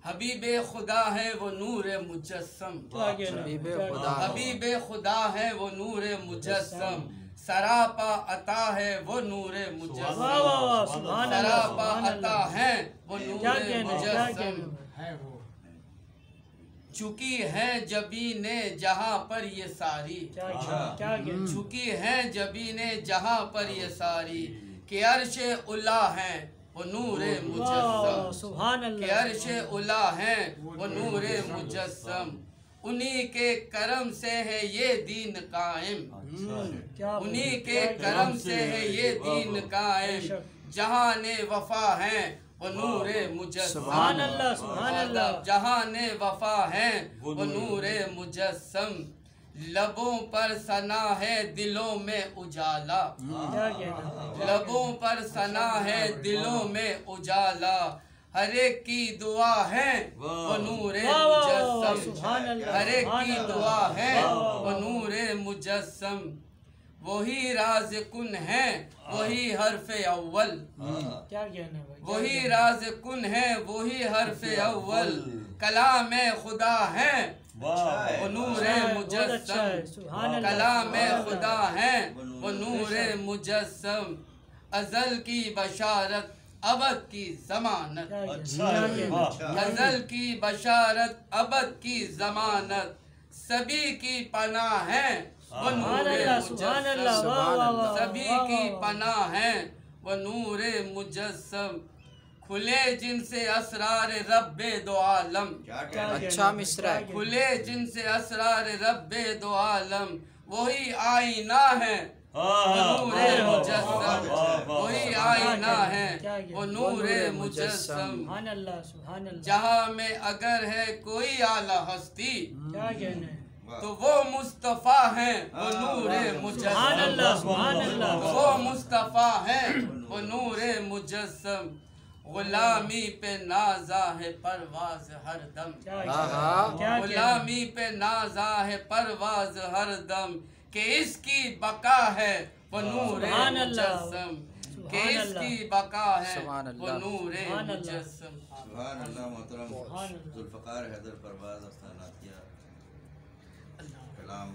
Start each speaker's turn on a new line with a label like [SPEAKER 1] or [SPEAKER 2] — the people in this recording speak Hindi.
[SPEAKER 1] हबीबे खुदा है वो नूर मुजस्सम, हबीबे खुदा है वो नूर मुजस्सम, सरापा अता है वो नूर मुजस्सम, सरापा अता है वो नूर मुजस्सम। चुकी है जबीने जहाँ पर ये सारी, चुकी है जबीने जहाँ पर ये सारी, के अर्शे उला है वो नूरे मुजस्सम, के अर्शे उला है वो नूरे मुजस्सम। उन्हीं के करम से है ये दीन कायम, उन्हीं के करम से है ये दीन कायम, जहाँ ने वफा है वो नूरे मुजस्सम, जहाँ ने वफा है वो नूरे मुजस्सम। लबों पर सना है दिलों में उजाला, लबों पर सना है दिलों में उजाला, हर एक की दुआ है वो नूरे मुजस्सम, हर एक की दुआ है वो नूरे मुजस्सम। वही राज कुन है वही हर्फ अव्वल, वही राज कुन है वही हर्फ अव्वल, कलाम खुदा है वो नूरे मुजस्सम, कलाम खुदा है वो नूरे मुजस्सम। अज़ल की बशारत अबद की ज़मानत, अज़ल की बशारत अबद की ज़मानत, सभी की पनाह है वो नूरे मुजस्सम, सभी की पनाह है वो नूरे मुजस्सम। खुले जिनसे असरार रब्बे दो आलम,
[SPEAKER 2] अच्छा मिसरा है।
[SPEAKER 1] खुले जिनसे असरार रब्बे दो आलम, वही आईना है वो नूरे मुजस्सम, वही आईना है वो नूरे मुजस्सम। जहाँ में अगर है कोई आला हस्ती तो वो मुस्तफ़ा है वो नूरे मुजस्सम, वो मुस्तफ़ा है वो नूरे मुजस्सम। गुलामी पे नाज़ा है परवाज़ हर दम, गुलामी पे नाज़ा है परवाज़ हर दम, के इसकी बका है वो नूरे मुजस्सम, के इसकी बका है वो नूरे मुजस्सम।
[SPEAKER 3] सुभान अल्लाह। मोहतरम ज़ुल्फ़िकार हैदर परवाज़ कलाम